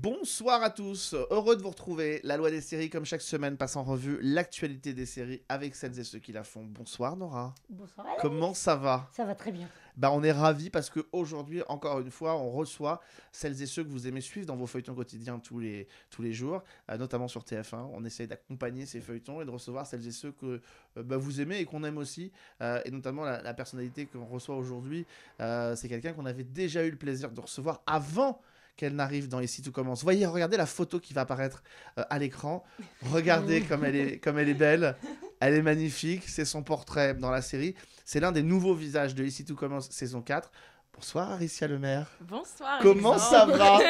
Bonsoir à tous, heureux de vous retrouver. La loi des séries, comme chaque semaine, passe en revue l'actualité des séries avec celles et ceux qui la font. Bonsoir Nora. Bonsoir Alex. Comment ça va? Ça va très bien. On est ravis parce qu'aujourd'hui, encore une fois, on reçoit celles et ceux que vous aimez suivre dans vos feuilletons quotidiens tous les jours, notamment sur TF1. On essaye d'accompagner ces feuilletons et de recevoir celles et ceux que vous aimez et qu'on aime aussi. Et notamment la personnalité qu'on reçoit aujourd'hui, c'est quelqu'un qu'on avait déjà eu le plaisir de recevoir avant qu'elle n'arrive dans Ici tout commence. Voyez, regardez la photo qui va apparaître à l'écran. Regardez comme elle est belle. Elle est magnifique. C'est son portrait dans la série. C'est l'un des nouveaux visages de Ici tout commence saison 4. Bonsoir Aricia Lemaire. Bonsoir. Comment ça va?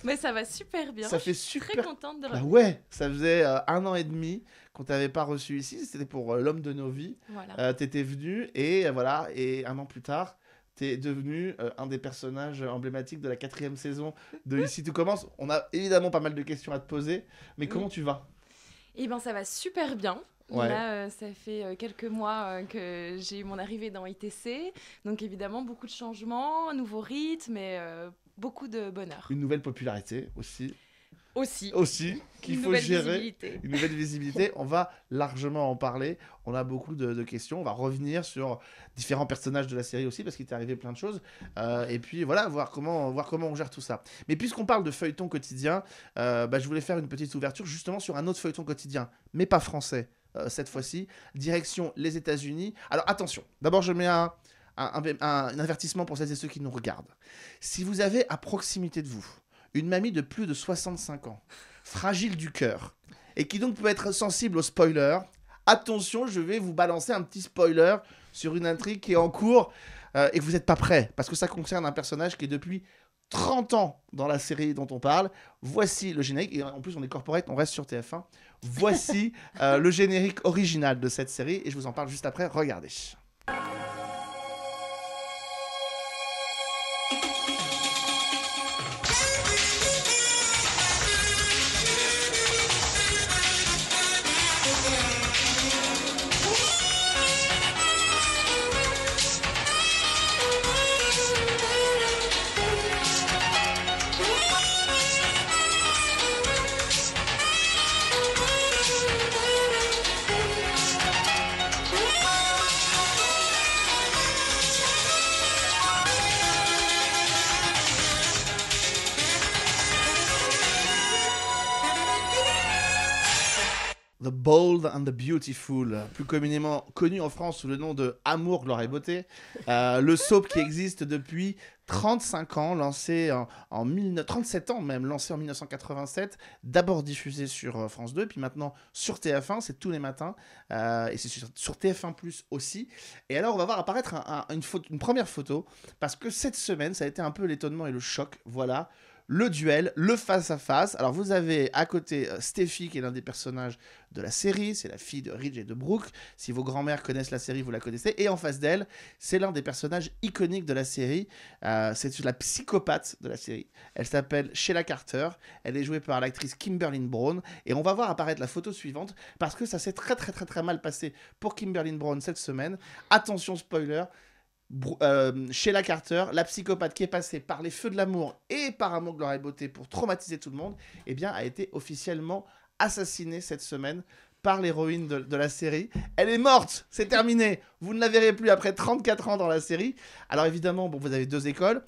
Mais ça va super bien. Ça fait Je suis super. très contente de revenir. Ouais, ça faisait 1 an et demi qu'on t'avait pas reçu ici. C'était pour l'homme de nos vies. Voilà. T'étais venu et voilà. Et 1 an plus tard, t'es devenu un des personnages emblématiques de la 4e saison de Ici tout commence. On a évidemment pas mal de questions à te poser, mais comment tu vas? Eh bien, ça va super bien. Ouais. Là, ça fait quelques mois que j'ai eu mon arrivée dans ITC. Donc, évidemment, beaucoup de changements, un nouveau rythme et beaucoup de bonheur. Une nouvelle popularité aussi qu'il Une faut nouvelle gérer. visibilité. Une nouvelle visibilité. On va largement en parler. On a beaucoup de questions. On va revenir sur différents personnages de la série aussi parce qu'il t'est arrivé plein de choses. Et puis voilà, voir comment on gère tout ça. Mais puisqu'on parle de feuilleton quotidien, je voulais faire une petite ouverture justement sur un autre feuilleton quotidien, mais pas français cette fois-ci. Direction les États-Unis. Alors attention, d'abord je mets un avertissement pour celles et ceux qui nous regardent. Si vous avez à proximité de vous une mamie de plus de 65 ans, fragile du cœur, et qui donc peut être sensible aux spoilers, attention, je vais vous balancer un petit spoiler sur une intrigue qui est en cours et que vous n'êtes pas prêts, parce que ça concerne un personnage qui est depuis 30 ans dans la série dont on parle. Voici le générique, et en plus on est corporate, on reste sur TF1. Voici le générique original de cette série, et je vous en parle juste après, regardez. The Bold and the Beautiful, plus communément connu en France sous le nom de Amour, gloire et beauté, le soap qui existe depuis 35 ans, lancé en 37 ans même, lancé en 1987, d'abord diffusé sur France 2, puis maintenant sur TF1, c'est tous les matins, et c'est sur TF1+ aussi. Et alors on va voir apparaître une première photo, parce que cette semaine, ça a été un peu l'étonnement et le choc, voilà. Le duel, le face-à-face. Alors, vous avez à côté Steffi, qui est l'un des personnages de la série. C'est la fille de Ridge et de Brooke. Si vos grands-mères connaissent la série, vous la connaissez. Et en face d'elle, c'est l'un des personnages iconiques de la série. C'est la psychopathe de la série. Elle s'appelle Sheila Carter. Elle est jouée par l'actrice Kimberly Brown. Et on va voir apparaître la photo suivante, parce que ça s'est très, très, très, très mal passé pour Kimberly Brown cette semaine. Attention, spoiler. Sheila Carter, la psychopathe qui est passée par les feux de l'amour et par Amour, gloire et beauté pour traumatiser tout le monde, a été officiellement assassinée cette semaine par l'héroïne de la série. Elle est morte, c'est terminé. Vous ne la verrez plus après 34 ans dans la série. Alors évidemment, vous avez 2 écoles.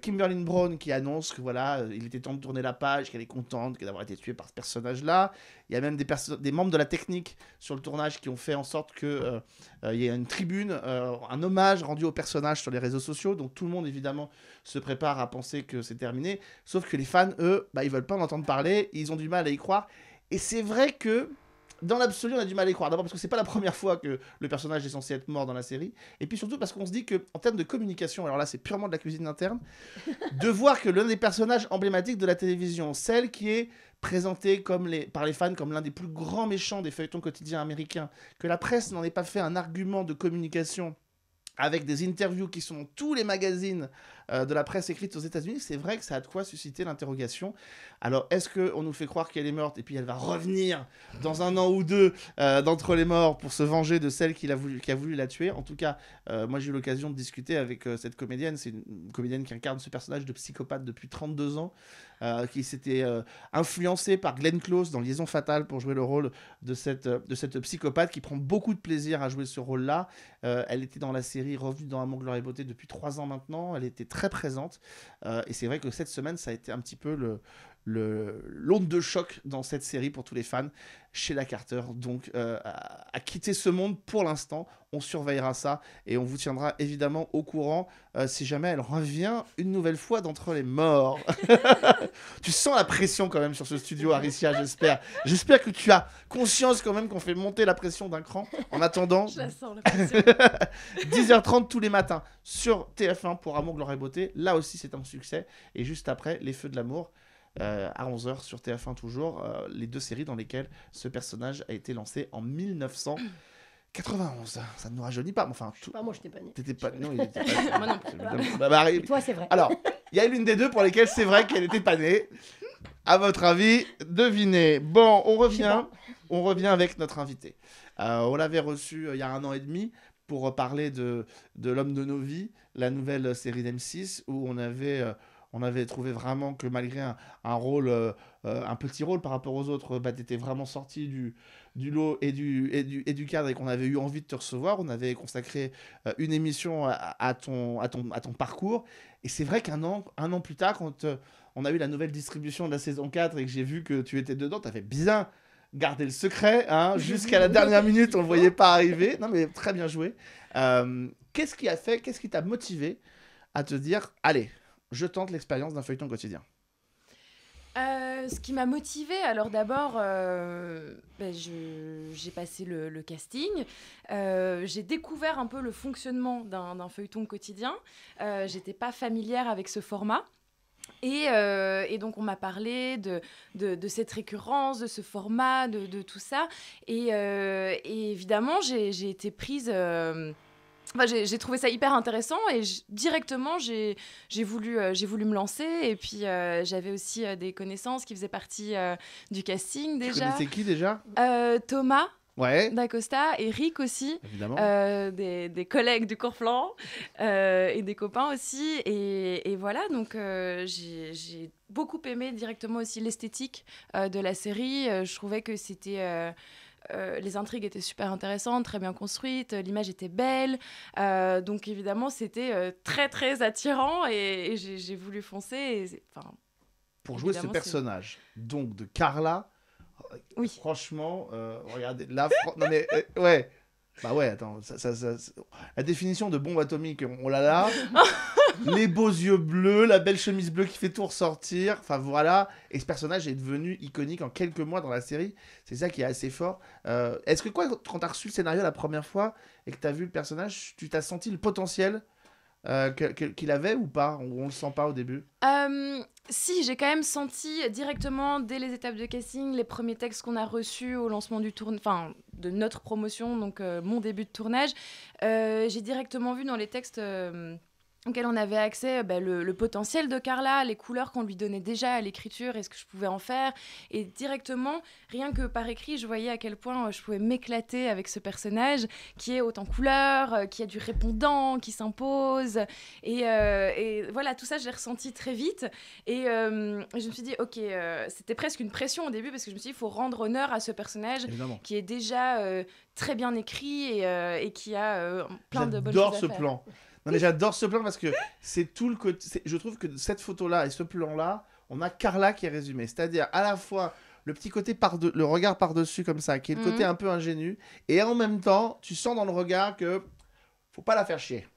Kimberly Brown qui annonce que voilà, il était temps de tourner la page, qu'elle est contente d'avoir été tuée par ce personnage-là. Il y a même des membres de la technique sur le tournage qui ont fait en sorte qu'il y ait une tribune, un hommage rendu au personnage sur les réseaux sociaux. Donc tout le monde évidemment se prépare à penser que c'est terminé. Sauf que les fans, eux, ils veulent pas en entendre parler, ils ont du mal à y croire. Et c'est vrai que dans l'absolu, on a du mal à y croire. D'abord parce que c'est pas la première fois que le personnage est censé être mort dans la série. Et puis surtout parce qu'on se dit qu'en termes de communication, alors là c'est purement de la cuisine interne, de voir que l'un des personnages emblématiques de la télévision, celle qui est présentée par les fans comme l'un des plus grands méchants des feuilletons quotidiens américains, que la presse n'en ait pas fait un argument de communication avec des interviews qui sont dans tous les magazines de la presse écrite aux États-Unis, c'est vrai que ça a de quoi susciter l'interrogation. Alors, est-ce qu'on nous fait croire qu'elle est morte et puis elle va revenir dans 1 an ou 2 d'entre les morts pour se venger de celle qui a voulu la tuer? En tout cas, moi j'ai eu l'occasion de discuter avec cette comédienne. C'est une comédienne qui incarne ce personnage de psychopathe depuis 32 ans, qui s'était influencée par Glenn Close dans Liaison Fatale pour jouer le rôle de cette psychopathe qui prend beaucoup de plaisir à jouer ce rôle-là. Elle était dans la série Revenue dans Amour, Gloire et Beauté depuis 3 ans maintenant. Elle était très présente. Et c'est vrai que cette semaine, ça a été un petit peu l'onde de choc dans cette série pour tous les fans. Sheila Carter donc a quitté ce monde pour l'instant. On surveillera ça et on vous tiendra évidemment au courant si jamais elle revient une nouvelle fois d'entre les morts. Tu sens la pression quand même sur ce studio, Aricia, j'espère que tu as conscience quand même qu'on fait monter la pression d'un cran. En attendant, Je la sens, la pression. 10h30 tous les matins sur TF1 pour Amour, Gloire et Beauté. Là aussi c'est un succès. Et juste après, Les Feux de l'amour. À 11h sur TF1 toujours, les 2 séries dans lesquelles ce personnage a été lancé en 1991. Ça ne nous rajeunit pas, mais enfin... Je sais pas, moi je n'étais pas née. T'étais pas... Non, il était pas... Moi non plus. Et toi, c'est vrai. Alors, il y a l'une des 2 pour lesquelles c'est vrai qu'elle n'était pas née. À votre avis, devinez. Bon, on revient avec notre invité. On l'avait reçu il y a 1 an et demi pour parler de L'homme de nos vies, la nouvelle série d'M6, où on avait trouvé vraiment que malgré un rôle, un petit rôle par rapport aux autres, tu étais vraiment sorti du lot et du cadre et qu'on avait eu envie de te recevoir. On avait consacré une émission à ton parcours. Et c'est vrai un an plus tard, quand on a eu la nouvelle distribution de la saison 4 et que j'ai vu que tu étais dedans, tu avais bien gardé le secret. Hein, jusqu'à la dernière minute, on ne le voyait pas arriver. Non, mais très bien joué. Qu'est-ce qui t'a motivé à te dire, allez, je tente l'expérience d'un feuilleton quotidien? Ce qui m'a motivée, alors d'abord, j'ai passé le casting, j'ai découvert un peu le fonctionnement d'un feuilleton quotidien, j'étais pas familière avec ce format. Et donc on m'a parlé de cette récurrence, de ce format, de tout ça. Et évidemment, j'ai été prise... Enfin, j'ai trouvé ça hyper intéressant et directement j'ai voulu me lancer. Et puis j'avais aussi des connaissances qui faisaient partie du casting déjà. Tu connaissais qui déjà? Thomas. Ouais. D'Acosta, Eric aussi, évidemment. des collègues du cours flanc et des copains aussi. Et voilà, donc j'ai beaucoup aimé directement aussi l'esthétique de la série. Je trouvais que c'était... les intrigues étaient super intéressantes, très bien construites, l'image était belle. Donc évidemment, c'était très très attirant et j'ai voulu foncer. Pour jouer ce personnage, donc de Carla... Oui. Franchement, regardez, là, non mais, ouais. Bah ouais, attends, la définition de bombe atomique, on l'a là. Les beaux yeux bleus, la belle chemise bleue qui fait tout ressortir. Enfin voilà, et ce personnage est devenu iconique en quelques mois dans la série. C'est ça qui est assez fort. Est-ce que quand t'as reçu le scénario la première fois et que t'as vu le personnage, tu t'as senti le potentiel qu'il avait ou pas? On le sent pas au début? Si, j'ai quand même senti directement dès les étapes de casting, les premiers textes qu'on a reçus au lancement de notre promotion, donc mon début de tournage, j'ai directement vu dans les textes auquel on avait accès le potentiel de Carla, les couleurs qu'on lui donnait déjà à l'écriture et ce que je pouvais en faire. Et directement, rien que par écrit, je voyais à quel point je pouvais m'éclater avec ce personnage qui est haut en couleurs, qui a du répondant, qui s'impose. Et voilà, tout ça, je l'ai ressenti très vite. Et je me suis dit, ok, c'était presque une pression au début parce que je me suis dit, il faut rendre honneur à ce personnage. Évidemment. Qui est déjà très bien écrit et qui a plein de bonnes choses à faire. J'adore ce plan. Non mais j'adore ce plan parce que c'est tout le côté. Je trouve que cette photo-là et ce plan-là, on a Carla qui est résumé. C'est-à-dire à la fois le petit côté le regard par-dessus comme ça, qui est le côté un peu ingénu, et en même temps, tu sens dans le regard que faut pas la faire chier.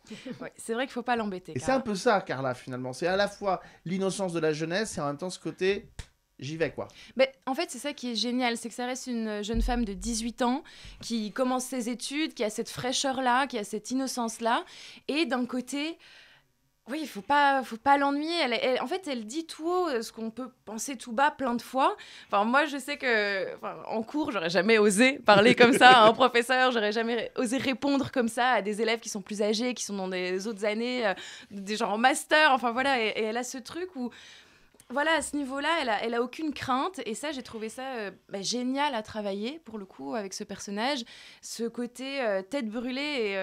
Ouais, c'est vrai qu'il faut pas l'embêter. Et c'est un peu ça, Carla, finalement. C'est à la fois l'innocence de la jeunesse et en même temps ce côté... J'y vais, quoi. Mais en fait, c'est ça qui est génial, c'est que ça reste une jeune femme de 18 ans qui commence ses études, qui a cette fraîcheur-là, qui a cette innocence-là. Et d'un côté, Oui, il faut pas l'ennuyer. En fait, elle dit tout haut ce qu'on peut penser tout bas plein de fois. Enfin, moi, je sais que en cours, j'aurais jamais osé parler comme ça à un professeur. J'aurais jamais osé répondre comme ça à des élèves qui sont plus âgés, qui sont dans des autres années, des gens en master. Enfin, voilà. Et elle a ce truc où, voilà, à ce niveau-là, elle a aucune crainte. Et ça, j'ai trouvé ça génial à travailler, pour le coup, avec ce personnage. Ce côté tête brûlée,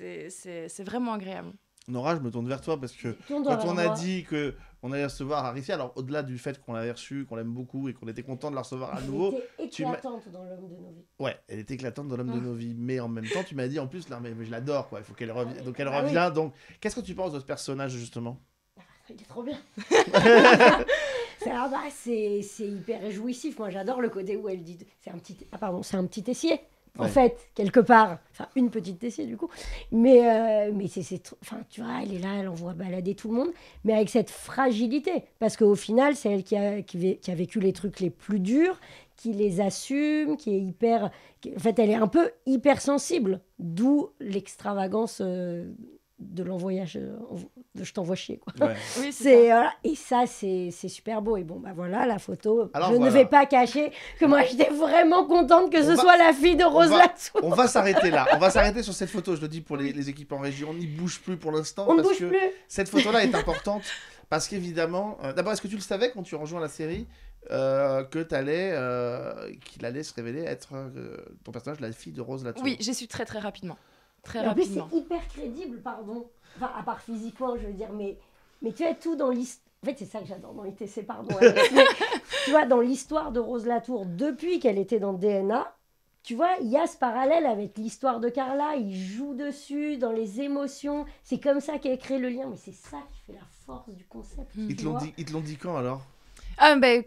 et c'est vraiment agréable. Nora, je me tourne vers toi parce que quand on a dit qu'on allait recevoir Aricia, alors au-delà du fait qu'on l'avait reçue, qu'on l'aime beaucoup et qu'on était content de la recevoir à nouveau. Elle était éclatante dans L'homme de nos vies. Ouais, elle était éclatante dans L'homme de nos vies. Mais en même temps, tu m'as dit en plus, là, mais je l'adore, quoi. Il faut qu'elle revienne. Donc elle revient. Oui. Donc, qu'est-ce que tu penses de ce personnage, justement ? Il est trop bien. C'est hyper jouissif. Moi, j'adore le côté où elle dit c'est un petit Tessier. En fait, quelque part, enfin une petite Tessier du coup, mais enfin tu vois, elle est là, elle envoie balader tout le monde, mais avec cette fragilité, parce qu'au final, c'est elle qui a vécu les trucs les plus durs, qui les assume, qui est hyper, en fait, elle est un peu hypersensible, d'où l'extravagance de l'envoyage de je t'envoie chier quoi. Ouais. Oui, et ça c'est super beau et bon bah voilà la photo. Alors, je ne vais pas cacher que moi j'étais vraiment contente que ce soit la fille de Rose Latour. On va s'arrêter là, on va s'arrêter sur cette photo, je le dis pour les équipes en région, on n'y bouge plus pour l'instant. On ne bouge plus. Cette photo là est importante parce qu'évidemment, d'abord est-ce que tu le savais quand tu rejoins la série qu'il allait se révéler être ton personnage, la fille de Rose Latour? Oui, j'ai su très très rapidement. Très rapidement. En plus, c'est hyper crédible, pardon. Enfin, à part physiquement, je veux dire, mais tu as tout dans l'histoire. En fait, c'est ça que j'adore dans ITC, pardon. Mais, tu vois, dans l'histoire de Rose Latour, depuis qu'elle était dans DNA, tu vois, il y a ce parallèle avec l'histoire de Carla. Il joue dessus, dans les émotions. C'est comme ça qu'elle crée le lien. Mais c'est ça qui fait la force du concept. Ils te l'ont dit quand, alors?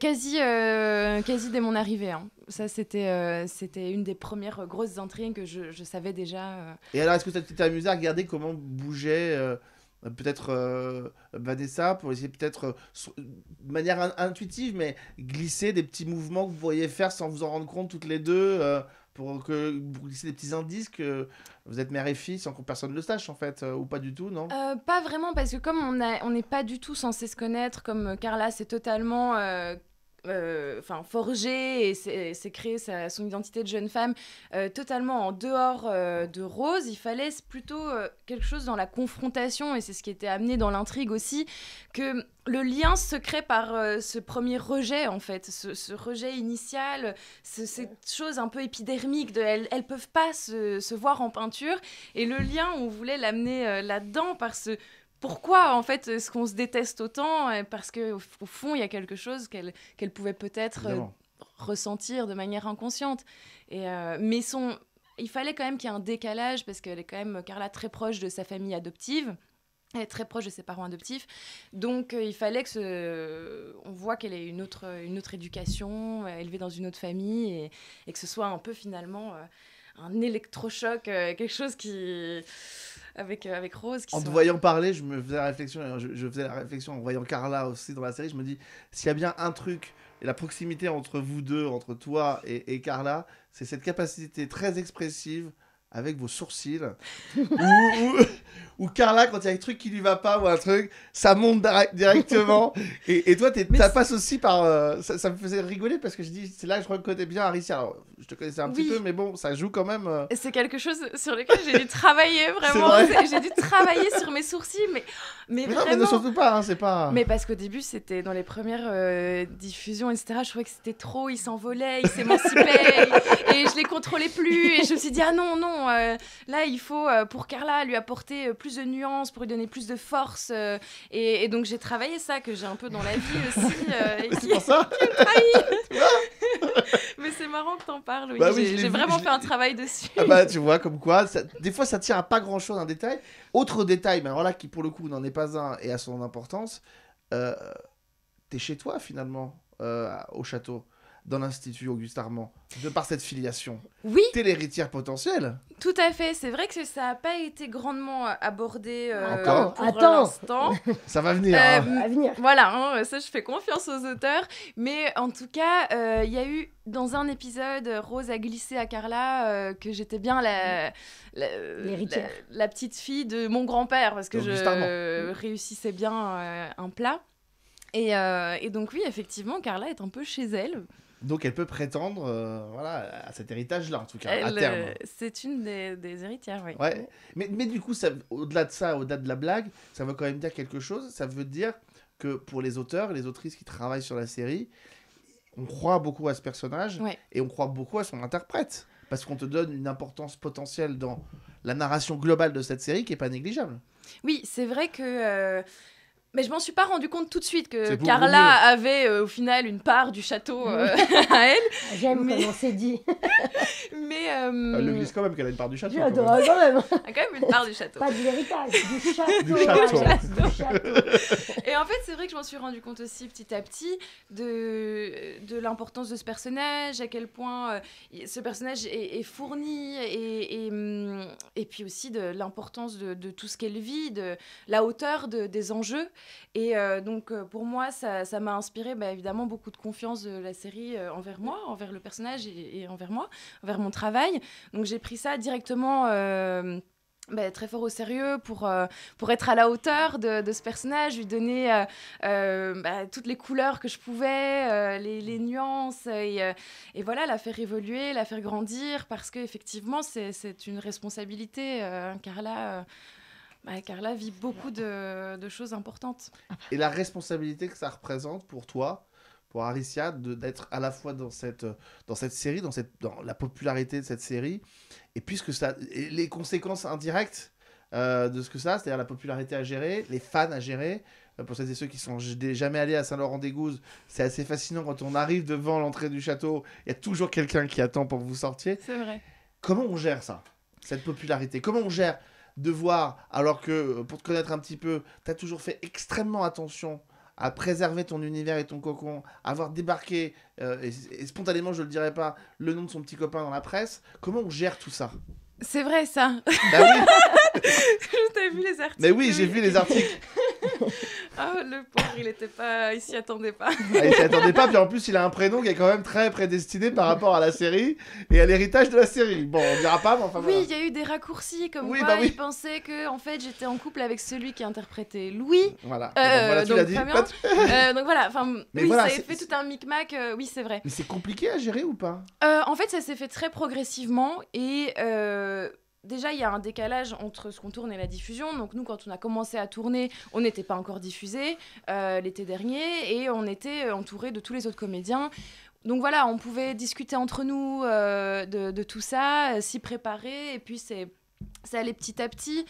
Quasi dès mon arrivée. Hein. Ça, c'était une des premières grosses intrigues que je savais déjà. Et alors, est-ce que tu t'es amusé à regarder comment bougeait peut-être Vanessa pour essayer peut-être, de manière intuitive, mais glisser des petits mouvements que vous pourriez faire sans vous en rendre compte toutes les deux pour glisser des petits indices que vous êtes mère et fille sans que personne ne le sache en fait, ou pas du tout, non? Pas vraiment, parce que comme on n'est pas du tout censé se connaître, comme Carla c'est totalement forgé et c'est créé son identité de jeune femme totalement en dehors de Rose, il fallait plutôt quelque chose dans la confrontation, et c'est ce qui était amené dans l'intrigue aussi, que le lien se crée par ce premier rejet en fait, ce rejet initial, cette chose un peu épidermique de elles peuvent pas se voir en peinture, et le lien on voulait l'amener là-dedans par ce pourquoi en fait est-ce qu'on se déteste autant, parce qu'au fond il y a quelque chose qu'elle pouvait peut-être ressentir de manière inconsciente, mais il fallait quand même qu'il y ait un décalage, parce qu'elle est quand même, Carla, très proche de sa famille adoptive. Elle est très proche de ses parents adoptifs, donc il fallait on voit qu'elle ait une autre éducation, élevée dans une autre famille, et que ce soit un peu finalement un électrochoc, quelque chose qui avec Rose. En te voyant parler, je me faisais la réflexion, je faisais la réflexion en voyant Carla aussi dans la série, je me dis, s'il y a bien un truc, et la proximité entre vous deux, entre toi et Carla, c'est cette capacité très expressive avec vos sourcils, ou Carla, quand il y a un truc qui lui va pas ou un truc, ça monte directement. Et toi, ça passe aussi par... ça me faisait rigoler parce que je dis, c'est là que je reconnais bien Aricia. Alors, je te connaissais un petit peu, mais bon, ça joue quand même. C'est quelque chose sur lequel j'ai dû travailler vraiment. J'ai dû travailler sur mes sourcils, mais vraiment. Non, mais ne surtout pas, hein, c'est pas... Mais parce qu'au début, c'était dans les premières diffusions, etc. Je trouvais que c'était trop, il s'envolait, il s'émancipait, et je les contrôlais plus. Et je me suis dit, ah non, là, il faut, pour Carla, lui apporter plus de nuances, pour lui donner plus de force. Et donc, j'ai travaillé ça, que j'ai un peu dans la vie aussi. C'est pour ça qui me trahit. Mais c'est marrant que t'en parles, oui. Bah oui, j'ai vraiment fait un travail dessus. Ah bah, tu vois, comme quoi, des fois, ça tient à pas grand-chose, un détail. Autre détail, mais alors là, qui pour le coup n'en est pas un et a son importance, t'es chez toi, finalement, au château. dans l'Institut Auguste Armand, de par cette filiation. Oui, T'es l'héritière potentielle. tout à fait. C'est vrai que ça n'a pas été grandement abordé Encore. pour Attends. l'instant. Ça va venir. Hein. À venir. Voilà, ça je fais confiance aux auteurs. Mais en tout cas, il y a eu dans un épisode, Rose a glissé à Carla que j'étais bien L'héritière. la petite fille de mon grand-père parce que Auguste je Armand. réussissais bien un plat. Et donc oui, effectivement, Carla est un peu chez elle. Donc elle peut prétendre voilà, à cet héritage-là, en tout cas, à terme. C'est une des héritières, oui. Ouais. Mais du coup, au-delà de ça, au-delà de la blague, ça veut quand même dire quelque chose. Ça veut dire que pour les auteurs et les autrices qui travaillent sur la série, on croit beaucoup à ce personnage Ouais. et on croit beaucoup à son interprète. Parce qu'on te donne une importance potentielle dans la narration globale de cette série qui n'est pas négligeable. Oui, c'est vrai que... Mais je m'en suis pas rendu compte tout de suite que C'est beaucoup Carla mieux. avait au final une part du château à elle. J'aime Mais- comment c'est dit. Mais Elle le glisse quand même qu'elle a une part du château. quand J'adore même. quand même. a quand même une part du château. Pas de l'héritage, du château. Du château. Du château. Et en fait, c'est vrai que je m'en suis rendu compte aussi petit à petit de l'importance de ce personnage, à quel point ce personnage est fourni, et puis aussi de l'importance de tout ce qu'elle vit, de la hauteur des enjeux. Et donc, pour moi, ça m'a inspiré évidemment beaucoup de confiance de la série envers moi, envers le personnage et envers moi, envers mon travail. Donc, j'ai pris ça directement... très fort au sérieux pour être à la hauteur de ce personnage, lui donner toutes les couleurs que je pouvais, les nuances, et voilà, la faire évoluer, la faire grandir, parce qu'effectivement, c'est une responsabilité. Carla vit beaucoup de choses importantes. Et la responsabilité que ça représente pour toi, pour Aricia, d'être à la fois dans cette série, dans la popularité de cette série, et puisque et les conséquences indirectes de ce que ça a, c'est-à-dire la popularité à gérer, les fans à gérer. Pour celles et ceux qui sont jamais allés à Saint-Laurent-des-Gouzes, c'est assez fascinant quand on arrive devant l'entrée du château, il y a toujours quelqu'un qui attend pour que vous sortiez. C'est vrai. Comment on gère ça, cette popularité? Comment on gère de voir, alors que, pour te connaître un petit peu, tu as toujours fait extrêmement attention à préserver ton univers et ton cocon, à avoir débarqué, et spontanément, je ne le dirais pas, le nom de son petit copain dans la presse. Comment on gère tout ça? C'est vrai, ça. Bah oui, T'as vu les articles? mais oui, j'ai vu les articles. Ah, le pauvre, il s'y attendait pas. Ah, il s'y attendait pas, puis en plus, il a un prénom qui est quand même très prédestiné par rapport à la série et à l'héritage de la série. Bon, on dira pas, mais enfin Oui, voilà. il y a eu des raccourcis, comme Oui, quoi bah oui. il pensait que en fait, j'étais en couple avec celui qui interprétait Louis. Voilà, voilà, tu donc l'as dit. Fabien. Donc voilà, Mais oui, voilà, ça a c'est- fait tout un micmac, oui, c'est vrai. Mais c'est compliqué à gérer ou pas? En fait, ça s'est fait très progressivement et déjà, il y a un décalage entre ce qu'on tourne et la diffusion. Donc nous, quand on a commencé à tourner, on n'était pas encore diffusé l'été dernier et on était entouré de tous les autres comédiens. Donc voilà, on pouvait discuter entre nous de tout ça, s'y préparer et puis c'est allé petit à petit.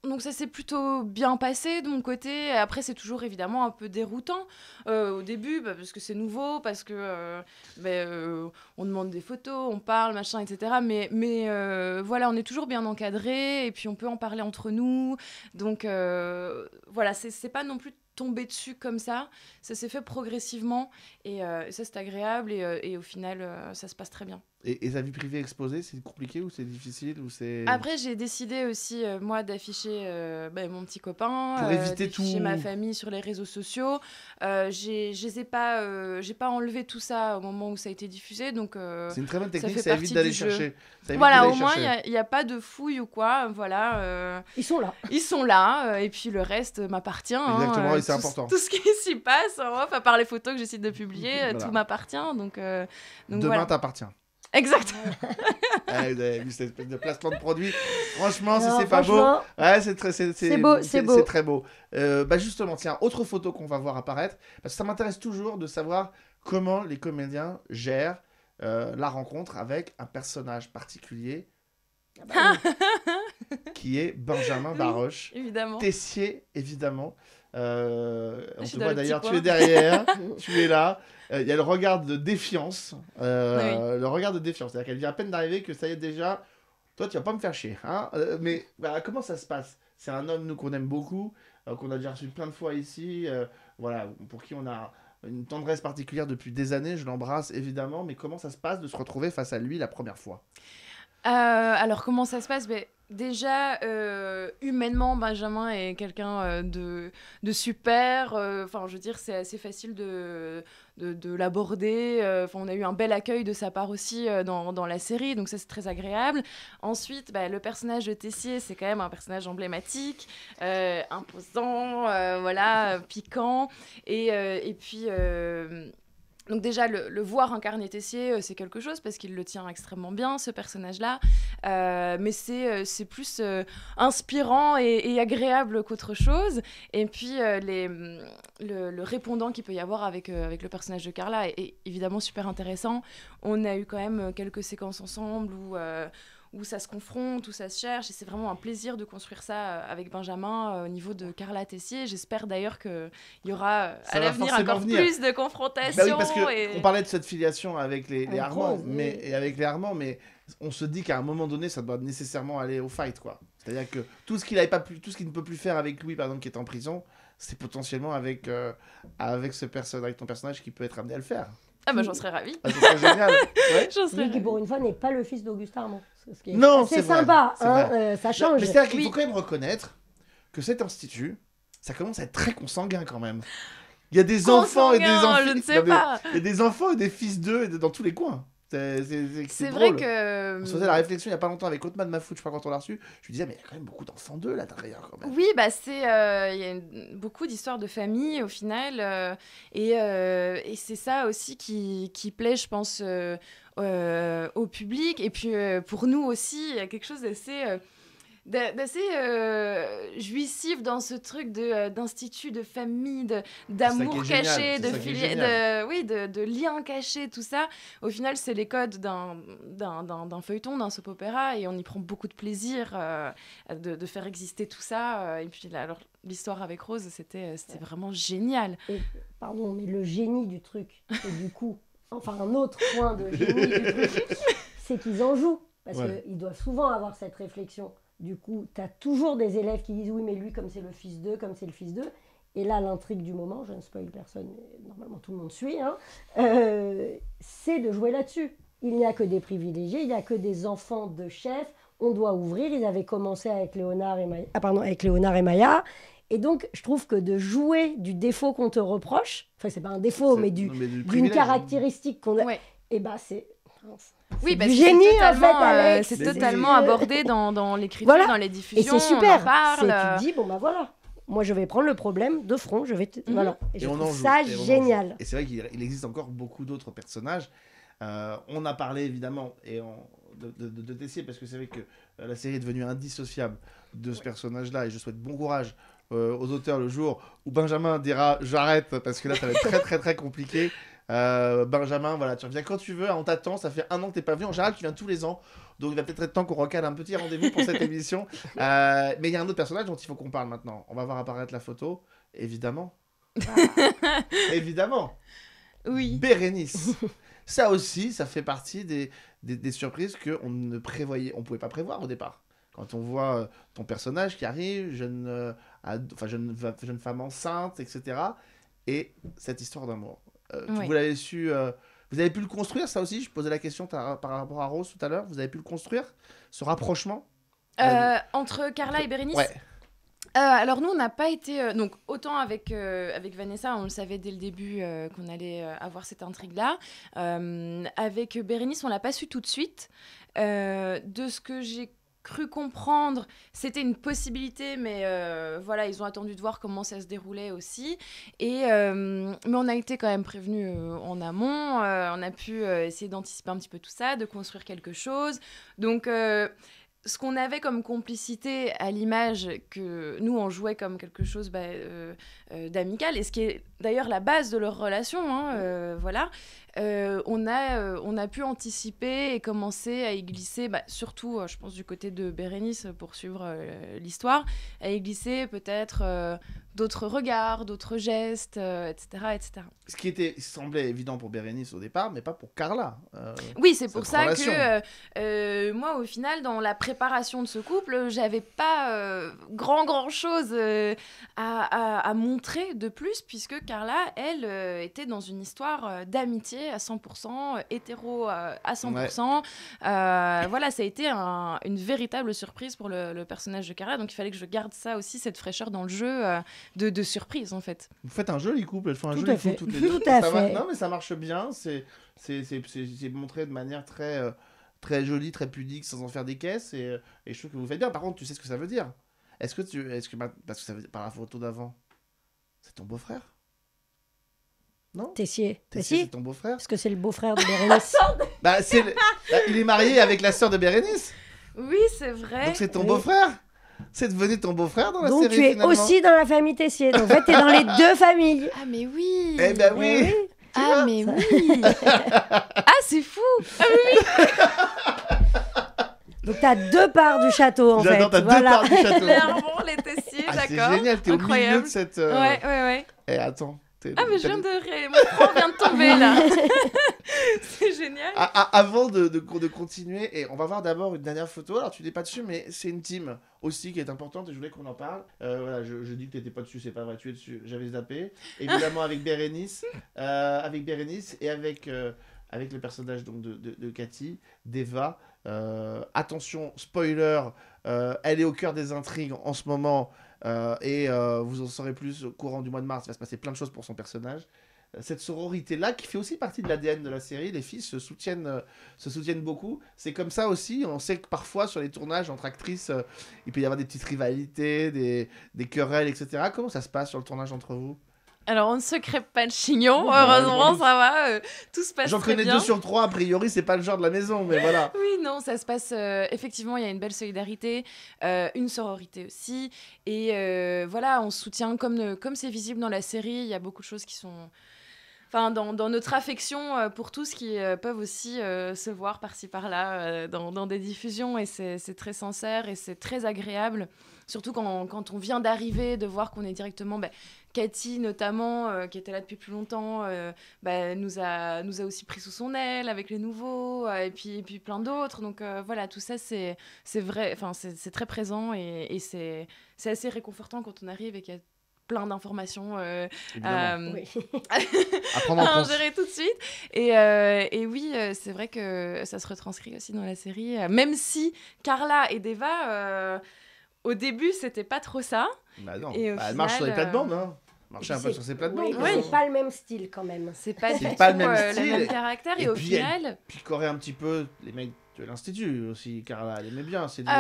Donc ça s'est plutôt bien passé de mon côté. Après, c'est toujours évidemment un peu déroutant au début, parce que c'est nouveau, parce que on demande des photos, on parle, machin, etc. Mais voilà, on est toujours bien encadré et puis on peut en parler entre nous. Donc voilà, c'est pas non plus tombé dessus comme ça. Ça s'est fait progressivement et ça, c'est agréable et au final, ça se passe très bien. Et sa vie privée exposée, c'est compliqué ou c'est difficile ou c'est... Après, j'ai décidé aussi, moi, d'afficher mon petit copain, Pour éviter d'afficher tout- ma famille sur les réseaux sociaux. J'ai pas enlevé tout ça au moment où ça a été diffusé, donc C'est une très bonne technique, fait ça évite partie d'aller du jeu. chercher. Ça évite voilà, d'aller au moins, chercher. il n'y a pas de fouille ou quoi. Voilà, Ils sont là. ils sont là, et puis le reste m'appartient. Exactement, et c'est tout, important. Tout ce qui s'y passe en off, à part les photos que j'essaie de publier, Voilà. tout m'appartient. Donc Demain, voilà. t'appartient. Exact. Ah, vous avez vu cette espèce de placement de produit. Franchement, si Non, c'est pas beau, franchement, ouais, c'est très, C'est beau, c'est beau. c'est très beau. Justement, tiens, autre photo qu'on va voir apparaître, parce que ça m'intéresse toujours de savoir comment les comédiens gèrent la rencontre avec un personnage particulier qui est Benjamin Oui. Baroche. Évidemment. Tessier, évidemment. On suis te dans voit le petit d'ailleurs, tu coin. es derrière, tu es là. Il y a le regard de défiance. Le regard de défiance. C'est-à-dire qu'elle vient à peine d'arriver que ça y est déjà. Toi, tu vas pas me faire chier. Hein mais voilà, comment ça se passe? C'est un homme, nous, qu'on aime beaucoup, qu'on a déjà reçu plein de fois ici. Voilà, pour qui on a une tendresse particulière depuis des années, je l'embrasse évidemment, mais comment ça se passe de se retrouver face à lui la première fois? Alors, comment ça se passe? Déjà, humainement, Benjamin est quelqu'un de super. Enfin, je veux dire, c'est assez facile de l'aborder. On a eu un bel accueil de sa part aussi dans la série, donc ça, c'est très agréable. Ensuite, le personnage de Tessier, c'est quand même un personnage emblématique, imposant, voilà, piquant. Et puis... Donc déjà, le voir incarner Tessier, c'est quelque chose parce qu'il le tient extrêmement bien, ce personnage-là. Mais c'est plus inspirant et agréable qu'autre chose. Et puis, le répondant qu'il peut y avoir avec le personnage de Carla est évidemment super intéressant. On a eu quand même quelques séquences ensemble où ça se confronte, où ça se cherche. Et c'est vraiment un plaisir de construire ça avec Benjamin au niveau de Carla Tessier. J'espère d'ailleurs qu'il y aura à l'avenir encore plus de confrontations. Oui, parce qu'on parlait de cette filiation avec les Armands, et avec les Armands, mais on se dit qu'à un moment donné, ça doit nécessairement aller au fight, quoi. C'est-à-dire que tout ce qu'il ne peut plus faire avec Louis, par exemple, qui est en prison, c'est potentiellement avec ton personnage qui peut être amené à le faire. Ah j'en serais ravie. Ah, ça serait génial. Ouais. Lui qui pour une fois n'est pas le fils d'Auguste Armand. Non, c'est sympa, ça change. Mais c'est-à-dire qu'il faut quand même reconnaître que cet institut, ça commence à être très consanguin quand même. Il y a des enfants et des enfants. Je ne sais pas. Il y a des enfants et des fils d'eux dans tous les coins. C'est drôle. vrai que... On se faisait la réflexion il n'y a pas longtemps avec Otman Mahfoud, je sais pas quand on l'a reçu. Je lui disais, mais il y a quand même beaucoup d'enfants d'eux là derrière quand même. Oui, il y a beaucoup d'histoires de famille au final. Et c'est ça aussi qui plaît, je pense, au public. Et puis pour nous aussi, il y a quelque chose d'assez jouissif dans ce truc d'institut, de famille, d'amour caché, de liens cachés, tout ça. Au final, c'est les codes d'un feuilleton, d'un soap-opéra, et on y prend beaucoup de plaisir de faire exister tout ça. Et puis alors, l'histoire avec Rose, c'était vraiment génial. Et, pardon, mais le génie du truc, et du coup, enfin un autre point de génie du truc, c'est qu'ils en jouent, parce qu'ils doivent souvent avoir cette réflexion. Du coup, tu as toujours des élèves qui disent « Oui, mais lui, comme c'est le fils d'eux, comme c'est le fils d'eux. » Et là, l'intrigue du moment, je ne spoil personne, mais normalement tout le monde suit, c'est de jouer là-dessus. Il n'y a que des privilégiés, il n'y a que des enfants de chefs. On doit ouvrir. Ils avaient commencé avec Léonard et Maya. Et donc, je trouve que de jouer du défaut qu'on te reproche, enfin, c'est pas un défaut, mais d'une caractéristique qu'on a, et c'est... Oui, du génie en fait, Alex. C'est totalement abordé dans l'écriture, dans les diffusions. Et c'est super. On en parle. Tu te dis voilà, moi je vais prendre le problème de front, voilà. Et je trouve ça joue, génial. Et c'est vrai qu'il existe encore beaucoup d'autres personnages. On a parlé évidemment de Tessier parce que c'est vrai que la série est devenue indissociable de ce personnage-là et je souhaite bon courage aux auteurs le jour où Benjamin dira j'arrête parce que là ça va être très très très compliqué. Benjamin, voilà, tu reviens quand tu veux, on t'attend, ça fait 1 an que t'es pas venu, en général tu viens tous les ans, donc il va peut-être être temps qu'on recale un petit rendez-vous pour cette émission, mais il y a un autre personnage dont il faut qu'on parle maintenant, on va voir apparaître la photo, évidemment, évidemment, oui, Bérénice, ça aussi, ça fait partie des surprises qu'on ne pouvait pas prévoir au départ. Quand on voit ton personnage qui arrive, jeune femme enceinte, etc., et cette histoire d'amour. Vous l'avez su, vous avez pu le construire, ça aussi. Je posais la question par rapport à Rose tout à l'heure. Vous avez pu le construire, ce rapprochement entre Carla et Bérénice. Ouais. Alors nous, on n'a pas été... donc autant avec Vanessa, on le savait dès le début qu'on allait avoir cette intrigue-là. Avec Bérénice, on l'a pas su tout de suite. De ce que j'ai cru comprendre, c'était une possibilité, mais voilà, ils ont attendu de voir comment ça se déroulait aussi. Mais on a été quand même prévenus en amont. On a pu essayer d'anticiper un petit peu tout ça, de construire quelque chose. Donc... ce qu'on avait comme complicité à l'image, que nous, on jouait comme quelque chose d'amical, et ce qui est d'ailleurs la base de leur relation, voilà, on a pu anticiper et commencer à y glisser, surtout, je pense, du côté de Bérénice, pour suivre l'histoire, à y glisser peut-être d'autres regards, d'autres gestes, etc., etc. Ce qui semblait évident pour Bérénice au départ, mais pas pour Carla. Oui, c'est pour ça relation. que moi, au final, dans la préparation de ce couple, j'avais pas grand chose à montrer de plus, puisque Carla, elle, était dans une histoire d'amitié à 100%, hétéro à 100%. Ouais. Voilà, ça a été une véritable surprise pour le personnage de Carla, donc il fallait que je garde ça aussi, cette fraîcheur dans le jeu de surprise, en fait. Vous faites un joli couple, elles font un Tout joli à fait. couple toutes les deux. Tout à fait. Non, mais ça marche bien, c'est montré de manière très jolie, très pudique, sans en faire des caisses, et je trouve que vous faites bien. Par contre, tu sais ce que ça veut dire. Parce que ça veut dire, par la photo d'avant, c'est ton beau-frère? Non? Tessier. Tessier, c'est ton beau-frère? Parce que c'est le beau-frère de Bérénice. Il est marié avec la sœur de Bérénice. Oui, c'est vrai. Donc c'est ton beau-frère? C'est devenu ton beau-frère dans la Donc série, tu es finalement. aussi dans la famille Tessier. Donc en fait, tu es dans les deux familles. Ah, mais oui. Eh ben oui. Ah, mais oui. Ah, c'est fou. Ah, oui. Donc tu as deux parts du château, en fait. J'adore, t'as deux parts du château. Clairement, les Tessiers, C'est d'accord. génial, t'es au milieu de cette... Ouais. Eh, attends. Ah, mais je viens de... Mon front vient de tomber, là. C'est génial. Avant de continuer, et on va voir d'abord une dernière photo. Alors, tu n'es pas dessus, mais c'est une team aussi qui est importante et je voulais qu'on en parle. Voilà, je dis que tu n'étais pas dessus, c'est pas vrai, tu es dessus. J'avais zappé. Évidemment, avec Bérénice. Et avec le personnage donc, de Cathy, d'Eva. Attention, spoiler, elle est au cœur des intrigues en ce moment. Vous en saurez plus au courant du mois de mars. Il va se passer plein de choses pour son personnage. Cette sororité-là, qui fait aussi partie de l'ADN de la série, les filles se soutiennent beaucoup. C'est comme ça aussi, on sait que parfois sur les tournages entre actrices, il peut y avoir des petites rivalités, des querelles, etc. Comment ça se passe sur le tournage entre vous? Alors, on ne se crêpe pas le chignon, heureusement, ça va, tout se passe J'en très connais bien. 2 sur 3, a priori, c'est pas le genre de la maison, mais voilà. Oui, non, ça se passe, effectivement, il y a une belle solidarité, une sororité aussi, et voilà, on se soutient comme c'est visible dans la série, il y a beaucoup de choses qui sont... Enfin, dans notre affection pour tous qui peuvent aussi se voir par-ci par-là dans des diffusions, et c'est très sincère et c'est très agréable, surtout quand on vient d'arriver, de voir qu'on est directement... Cathy notamment, qui était là depuis plus longtemps, nous a aussi pris sous son aile avec les nouveaux, et puis plein d'autres. Donc voilà, tout ça c'est vrai, enfin c'est très présent et c'est assez réconfortant quand on arrive et qu'il y a plein d'informations à prendre en compte. gérer tout de suite. Et oui, c'est vrai que ça se retranscrit aussi dans la série, même si Carla et Deva, au début, c'était pas trop ça. Bah non, et elle marche sur les plates-bandes, hein. Marcher un peu sur ses plates-bandes. Oui, c'est pas le même style quand même. C'est pas du tout le même style. le même caractère, et au puis final... elle picorait un petit peu les mecs de l'Institut aussi, Carla, elle aimait bien séduire.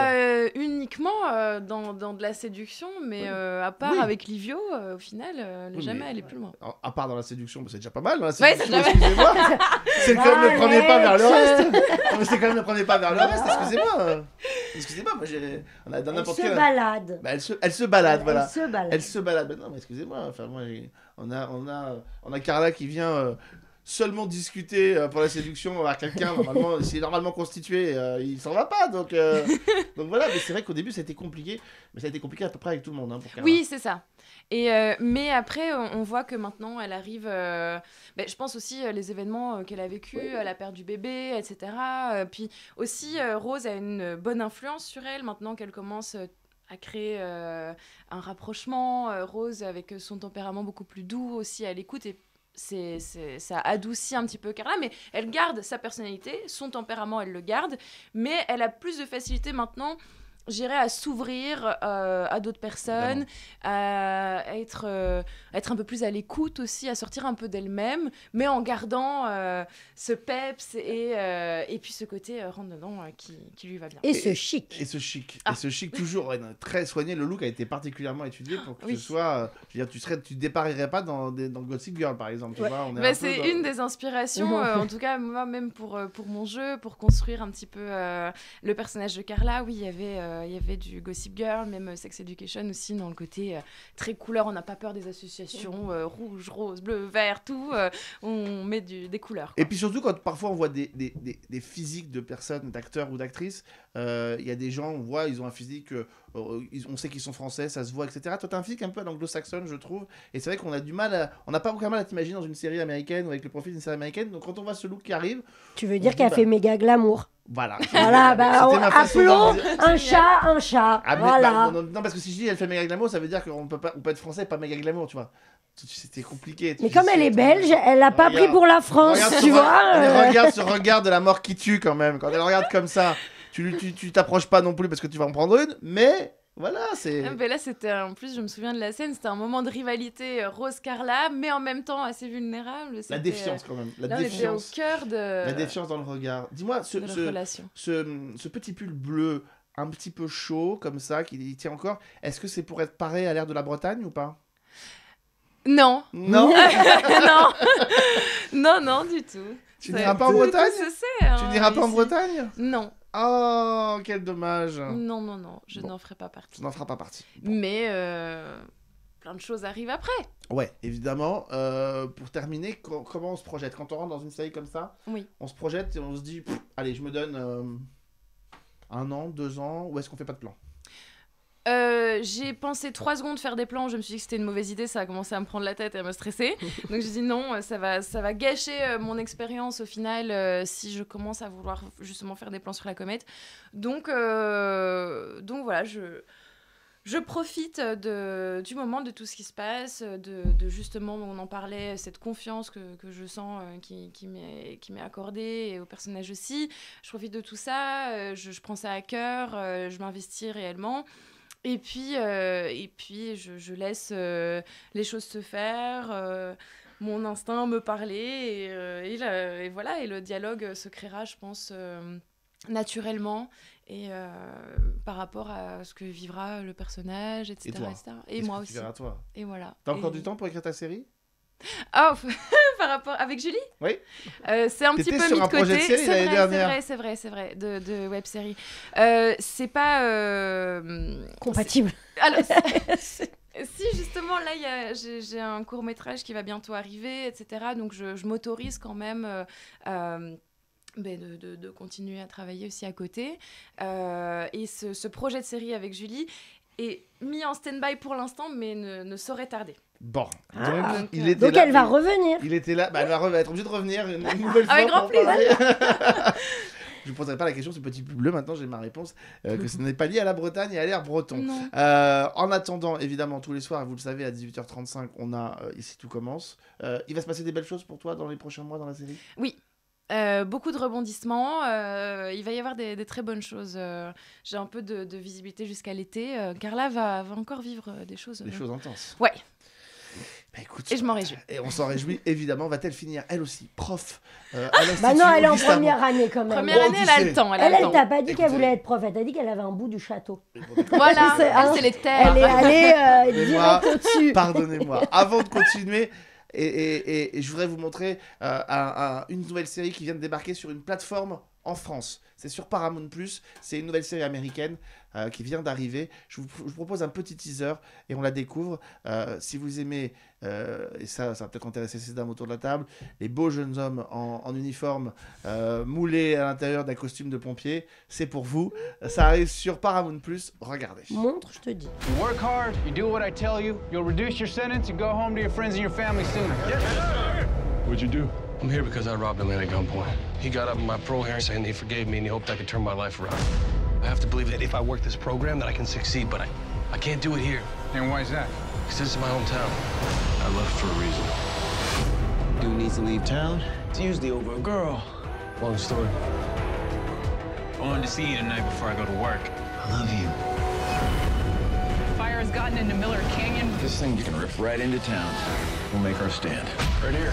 Uniquement dans de la séduction, mais à part avec Livio, au final, jamais elle est plus loin. À part dans la séduction, c'est déjà pas mal dans la Ouais, séduction, excusez-moi. C'est quand même le premier pas vers le reste. Non, mais c'est quand même le premier pas vers le reste, excusez-moi. Excusez-moi, moi j'ai... On a dans n'importe quel... balade. Elle se balade, voilà. Elle se balade. Elle se balade. Non, mais excusez-moi, enfin moi, on a Carla qui vient... seulement discuter pour la séduction à quelqu'un, normalement, s'il est normalement constitué, il s'en va pas. Donc voilà, mais c'est vrai qu'au début, ça a été compliqué. Mais ça a été compliqué à peu près avec tout le monde. Hein, pour Carla. Oui, c'est ça. Et, mais après, on voit que maintenant, elle arrive... je pense aussi les événements qu'elle a vécu, la perte du bébé, etc. Puis aussi, Rose a une bonne influence sur elle, maintenant qu'elle commence... à créer un rapprochement. Rose, avec son tempérament beaucoup plus doux aussi à l'écoute, et ça adoucit un petit peu Carla, mais elle garde sa personnalité, son tempérament, elle le garde, mais elle a plus de facilité maintenant, j'irais, à s'ouvrir à d'autres personnes, à être un peu plus à l'écoute aussi, à sortir un peu d'elle-même, mais en gardant ce peps et puis ce côté rentre-dedans qui lui va bien. Et ce chic. Et ce chic toujours très soigné. Le look a été particulièrement étudié pour que ce soit... je veux dire, tu ne déparierais pas dans Gossip Girl, par exemple. Tu vois, c'est une des inspirations, en tout cas, moi-même pour mon jeu, pour construire un petit peu le personnage de Carla. Oui, il y avait... il y avait du Gossip Girl, même Sex Education aussi, dans le côté très couleur. On n'a pas peur des associations rouge, rose, bleu, vert, tout. On met des couleurs. Quoi. Et puis surtout, quand parfois on voit des physiques de personnes, d'acteurs ou d'actrices, il y a des gens, on voit, ils ont un physique, on sait qu'ils sont français, ça se voit, etc. Toi, t'as un physique un peu à l'anglo-saxonne, je trouve. Et c'est vrai qu'on a du mal on n'a pas aucun mal à t'imaginer dans une série américaine ou avec le profil d'une série américaine. Donc quand on voit ce look qui arrive... Tu veux dire qu'elle fait méga glamour. Voilà. Voilà, appelons un dire. chat un chat. Voilà. Non, parce que si je dis elle fait méga glamour, ça veut dire qu'on peut être français et pas méga glamour, tu vois. C'était compliqué. Mais comme elle est belge, elle l'a pas pris pour la France, tu vois. Regarde ce regard de la mort qui tue quand même. Quand elle regarde comme ça, tu t'approches pas non plus parce que tu vas en prendre une, mais... Voilà, c'est... Mais là, c'était... En plus, je me souviens de la scène, c'était un moment de rivalité Rose-Carla, mais en même temps assez vulnérable. La défiance, quand même. Là, on était au cœur de... La défiance dans le regard. Dis-moi, ce petit pull bleu, un petit peu chaud, comme ça, qui tient encore, est-ce que c'est pour être paré à l'air de la Bretagne ou pas ? Non. Non. Non, du tout. Tu n'iras pas en Bretagne ? Hein, tu n'iras pas en Bretagne ? Non. Oh, quel dommage. Non, je n'en ferai pas partie. Tu n'en feras pas partie. Bon. Mais plein de choses arrivent après. Ouais, évidemment. Pour terminer, comment on se projette ? Quand on rentre dans une série comme ça, on se projette et on se dit, allez, je me donne 1 an, 2 ans, ou est-ce qu'on fait pas de plan ? J'ai pensé 3 secondes faire des plans, je me suis dit que c'était une mauvaise idée, ça a commencé à me prendre la tête et à me stresser. Donc j'ai dit non, ça va gâcher mon expérience au final si je commence à vouloir justement faire des plans sur la comète. Donc voilà, je profite du moment, de tout ce qui se passe, de justement, on en parlait, cette confiance que je sens qui m'est accordée, et au personnage aussi. Je profite de tout ça, je prends ça à cœur, je m'investis réellement. Et puis je laisse les choses se faire, mon instinct me parler, et voilà, et le dialogue se créera, je pense, naturellement, et par rapport à ce que vivra le personnage, etc. Et moi aussi. Toi. Et voilà. T'as encore du temps pour écrire ta série ? Oh, par rapport avec Julie ? Oui. C'est un petit peu mis de côté. C'est vrai, de web série. C'est pas compatible. Alors, si justement là j'ai un court-métrage qui va bientôt arriver, etc. Donc je m'autorise quand même de continuer à travailler aussi à côté. Et ce projet de série avec Julie est mis en stand-by pour l'instant, mais ne saurait tarder. Bon, donc elle va revenir. Il était là, elle va être obligée de revenir une nouvelle fois. Avec grand plaisir. Je ne poserai pas la question, ce petit bleu, maintenant j'ai ma réponse, que ce n'est pas lié à la Bretagne et à l'air breton. En attendant, évidemment, tous les soirs, vous le savez, à 18h35, on a Ici Tout Commence. Il va se passer des belles choses pour toi dans les prochains mois dans la série ? Oui. Beaucoup de rebondissements, il va y avoir des très bonnes choses. J'ai un peu de visibilité jusqu'à l'été. Carla va encore vivre des choses. Des choses intenses. Ouais. Bah, écoute, et je m'en réjouis. Et on s'en réjouit, évidemment. Va-t-elle finir, elle aussi, prof Bah non, elle est en première année quand même. Première année, elle a le temps. Elle t'a pas dit qu'elle voulait être prof, elle t'a dit qu'elle avait un bout du château. Voilà, c'est les terres. Elle est allée direct au-dessus. Pardonnez-moi. Avant de continuer... Et je voudrais vous montrer une nouvelle série qui vient de débarquer sur une plateforme en France. C'est sur Paramount+, c'est une nouvelle série américaine qui vient d'arriver. Je vous propose un petit teaser et on la découvre. Si vous aimez, et ça va peut-être intéresser ces dames autour de la table, les beaux jeunes hommes en uniforme moulés à l'intérieur d'un costume de pompier, c'est pour vous. Ça arrive sur Paramount+, regardez. Montre, je te dis. You work hard, you do what I tell you, you'll reduce your sentence and go home to your friends and your family sooner. Yes, sir. What'd you do? I'm here because I robbed a man at gunpoint. He got up in my pro hearing saying he forgave me and he hoped I could turn my life around. I have to believe that if I work this program that I can succeed, but I can't do it here. And why is that? Because this is my hometown. I left for a reason. Dude needs to leave town. It's usually over a girl. Long story. I wanted to see you tonight before I go to work. I love you. Fire has gotten into Miller Canyon. This thing can rip right into town. We'll make our stand. Right here.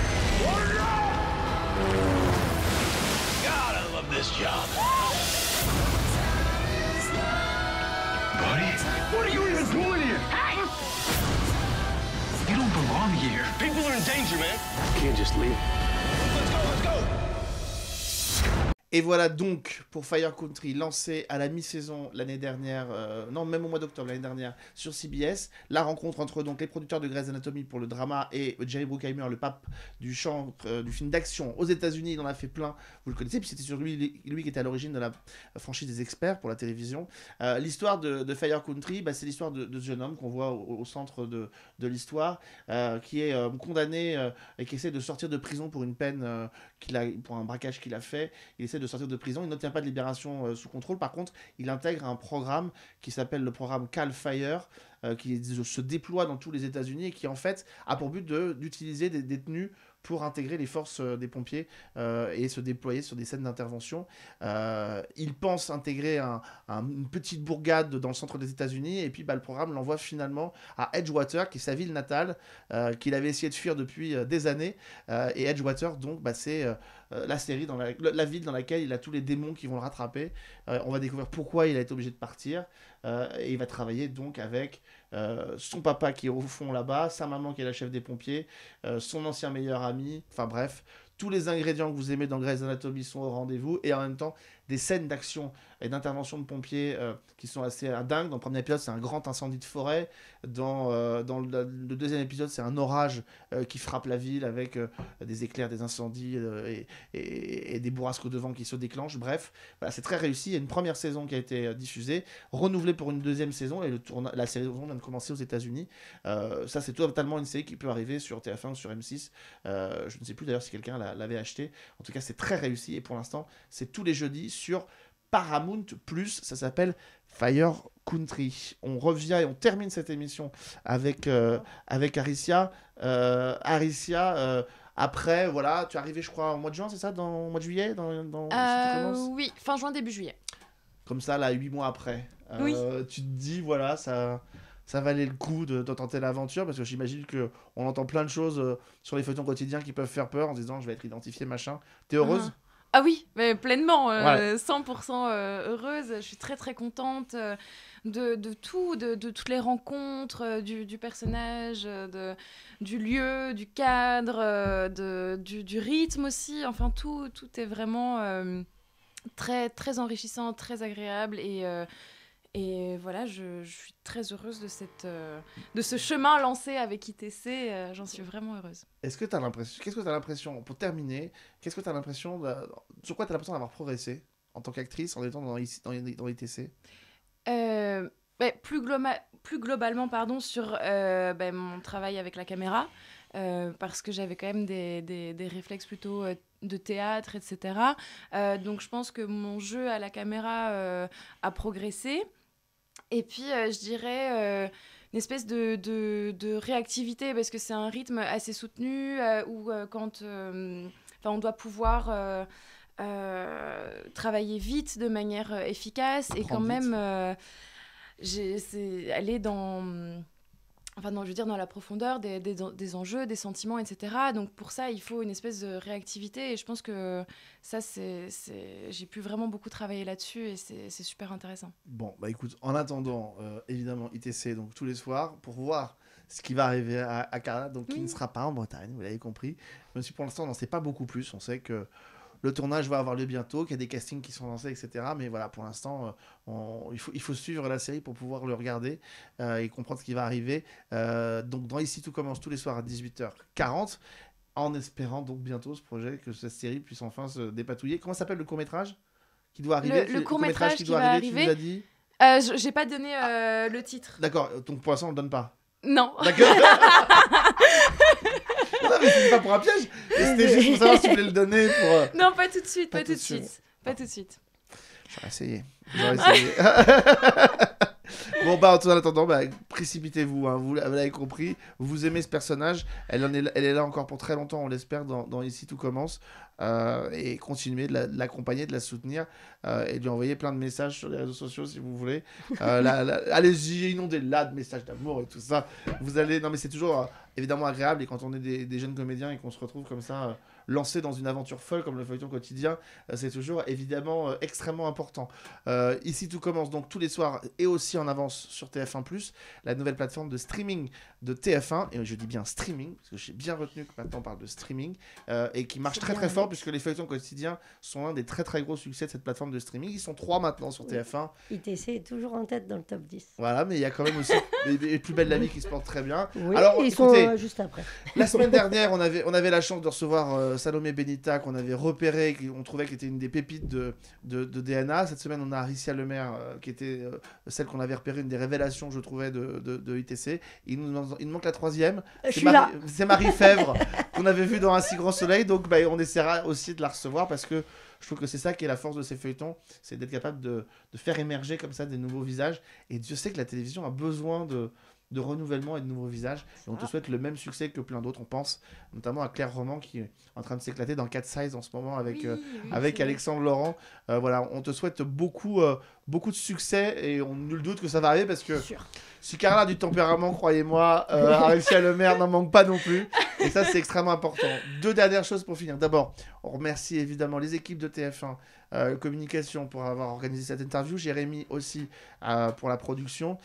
God, I love this job. Buddy? What are you even doing here? Hey! You don't belong here. People are in danger, man. You can't just leave. Let's go, let's go! Et voilà donc pour Fire Country, lancé à la mi-saison l'année dernière, non même au mois d'octobre l'année dernière sur CBS. La rencontre entre donc les producteurs de Grey's Anatomy pour le drama et Jerry Bruckheimer, le pape du du film d'action aux États-Unis. Il en a fait plein, vous le connaissez, puis c'était sur lui qui était à l'origine de la franchise des Experts pour la télévision. L'histoire de Fire Country, bah, c'est l'histoire de ce jeune homme qu'on voit au centre de l'histoire, qui est condamné et qui essaie de sortir de prison pour une peine pour un braquage qu'il a fait. Il essaie de sortir de prison, il n'obtient pas de libération sous contrôle. Par contre, il intègre un programme qui s'appelle le programme Cal Fire, qui se déploie dans tous les États-Unis et qui en fait a pour but d'utiliser des détenus pour intégrer les forces des pompiers et se déployer sur des scènes d'intervention. Il pense intégrer une petite bourgade dans le centre des États-Unis, et puis le programme l'envoie finalement à Edgewater, qui est sa ville natale, qu'il avait essayé de fuir depuis des années. Et Edgewater, donc, c'est la série, la ville dans laquelle il a tous les démons qui vont le rattraper. On va découvrir pourquoi il a été obligé de partir. Et il va travailler donc avec son papa qui est au fond là-bas, sa maman qui est la chef des pompiers, son ancien meilleur ami, enfin bref, tous les ingrédients que vous aimez dans Grey's Anatomy sont au rendez-vous, et en même temps des scènes d'action et d'intervention de pompiers qui sont assez dingues. Dans le premier épisode, c'est un grand incendie de forêt. Dans le deuxième épisode, c'est un orage qui frappe la ville avec des éclairs, des incendies et des bourrasques de vent qui se déclenchent. Bref, voilà, c'est très réussi. Il y a une première saison qui a été diffusée, renouvelée pour une deuxième saison, et la saison vient de commencer aux États-Unis. Ça, c'est totalement une série qui peut arriver sur TF1 ou sur M6. Je ne sais plus d'ailleurs si quelqu'un l'avait acheté. En tout cas, c'est très réussi, et pour l'instant, c'est tous les jeudis sur Paramount+, ça s'appelle Fire Country. On revient et on termine cette émission avec Aricia. Aricia, après, voilà, tu es arrivé, je crois, au mois de juin, c'est ça, au mois de juillet Oui, fin juin, début juillet. Comme ça, là, 8 mois après. Oui. Tu te dis, voilà, ça valait le coup de tenter l'aventure, parce que j'imagine qu'on entend plein de choses sur les feuilletons quotidiens qui peuvent faire peur en se disant, je vais être identifié, machin. T'es heureuse ? Ah oui, mais pleinement, Ouais. 100% heureuse. Je suis très très contente de tout, de toutes les rencontres, du personnage, du lieu, du cadre, du rythme aussi. Enfin, tout est vraiment très, très enrichissant, très agréable. Et voilà, je suis très heureuse de ce chemin lancé avec ITC. J'en suis vraiment heureuse. Qu'est-ce que tu as l'impression, pour terminer, sur quoi tu as l'impression d'avoir progressé en tant qu'actrice en étant dans ITC ? Plus globalement, sur mon travail avec la caméra, parce que j'avais quand même des réflexes plutôt de théâtre, etc. Donc je pense que mon jeu à la caméra a progressé. Et puis, je dirais une espèce de réactivité, parce que c'est un rythme assez soutenu, où quand on doit pouvoir travailler vite, de manière efficace, et quand même aller dans la profondeur des enjeux, des sentiments, etc. Donc pour ça, il faut une espèce de réactivité, et je pense que ça, j'ai pu vraiment beaucoup travailler là-dessus, et c'est super intéressant. Bon, écoute, en attendant, évidemment, ITC, donc tous les soirs, pour voir ce qui va arriver à Carla, donc qui ne sera pas en Bretagne, vous l'avez compris. Même si pour l'instant, on n'en sait pas beaucoup plus. On sait que le tournage va avoir lieu bientôt, qu'il y a des castings qui sont lancés, etc. Mais voilà, pour l'instant, il faut suivre la série pour pouvoir le regarder et comprendre ce qui va arriver. Donc, dans Ici Tout Commence, tous les soirs à 18h40, en espérant donc bientôt ce projet, que cette série puisse enfin se dépatouiller. Comment s'appelle le court-métrage qui doit arriver ? Le court-métrage qui doit arriver, tu nous as dit ? J'ai pas donné le titre. D'accord, donc pour l'instant, on ne le donne pas. Non. D'accord. Non, mais c'était pas pour un piège. C'était juste pour savoir si tu voulais le donner pour... Non, pas tout de suite, pas tout de suite. Pas tout de suite. J'aurais essayé. Bon, en attendant, précipitez-vous, hein, vous l'avez compris. Vous aimez ce personnage, elle est là encore pour très longtemps, on l'espère, dans Ici Tout Commence. Et continuez de l'accompagner, de la soutenir, et de lui envoyer plein de messages sur les réseaux sociaux si vous voulez. Allez-y, inondez-la de messages d'amour et tout ça. Non, mais c'est toujours évidemment agréable, et quand on est des jeunes comédiens et qu'on se retrouve comme ça lancer dans une aventure folle comme le feuilleton quotidien, c'est toujours évidemment extrêmement important. Ici tout commence donc tous les soirs et aussi en avance sur TF1+, la nouvelle plateforme de streaming de TF1, et je dis bien streaming, parce que j'ai bien retenu que maintenant on parle de streaming, et qui marche très fort, puisque les feuilletons quotidiens sont un des très très gros succès de cette plateforme de streaming. Ils sont 3 maintenant sur TF1. ITC est toujours en tête dans le top 10. Voilà, mais il y a quand même aussi les plus belles de la vie qui se portent très bien. Oui, alors, ils écoutez, sont juste après. la semaine dernière, on avait la chance de recevoir Salomé Benita, qu'on avait repéré, qu'on trouvait qu'était une des pépites de DNA. Cette semaine, on a Aricia Lemaire, qui était celle qu'on avait repérée, une des révélations, je trouvais, de ITC. Il nous manque la 3e. C'est Marie Fèvre, qu'on avait vue dans Un si grand soleil. Donc, on essaiera aussi de la recevoir, parce que je trouve que c'est ça qui est la force de ces feuilletons, c'est d'être capable de faire émerger comme ça des nouveaux visages. Et Dieu sait que la télévision a besoin de renouvellement et de nouveaux visages. Et on te souhaite le même succès que plein d'autres. On pense notamment à Claire Roman, qui est en train de s'éclater dans Cat Size en ce moment avec Alexandre Laurent. Voilà, on te souhaite beaucoup de succès, et on nul doute que ça va arriver, parce que si Carla a du tempérament, croyez-moi, Aricia Lemaire n'en manque pas non plus. Et ça, c'est extrêmement important. 2 dernières choses pour finir. D'abord, on remercie évidemment les équipes de TF1 Communication pour avoir organisé cette interview. Jérémy aussi pour la production.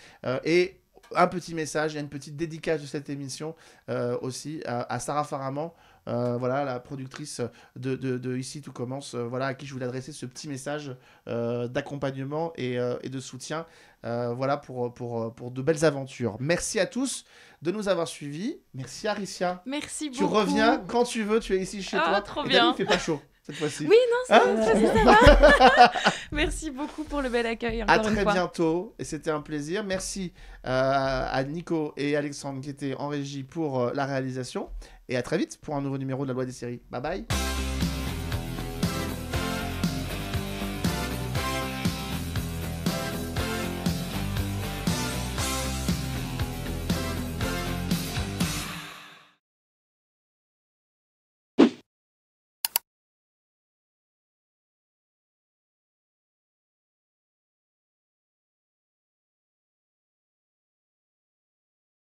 Et un petit message et une petite dédicace de cette émission aussi à Sarah Faraman, voilà, la productrice de Ici tout commence, voilà, à qui je voulais adresser ce petit message d'accompagnement et de soutien, voilà, pour de belles aventures. Merci à tous de nous avoir suivis. Merci Aricia. Merci beaucoup. Tu reviens quand tu veux, tu es ici chez toi. Trop et bien. Il fait pas chaud cette fois-ci. Oui, non, ça va. Merci beaucoup pour le bel accueil. À très bientôt, et c'était un plaisir. Merci à Nico et Alexandre qui étaient en régie pour la réalisation, et à très vite pour un nouveau numéro de La Loi des séries. Bye bye.